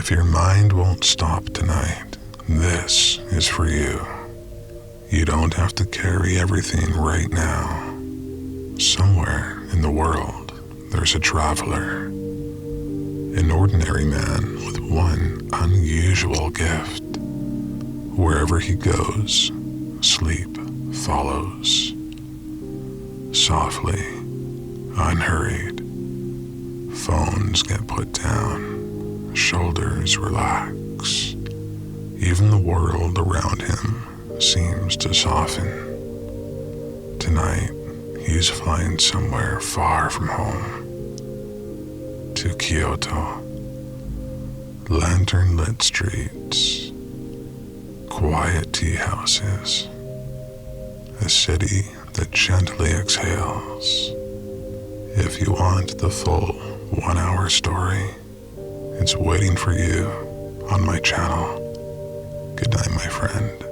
If your mind won't stop tonight, this is for you. You don't have to carry everything right now. Somewhere in the world, there's a traveler, an ordinary man with one unusual gift. Wherever he goes, sleep follows. Softly, unhurried, phones get put down, shoulders relax. Even the world around him seems to soften. Tonight, he's flying somewhere far from home. To Kyoto. Lantern-lit streets, quiet tea houses, a city that gently exhales. If you want the full 1-hour story, it's waiting for you on my channel. Good night, my friend.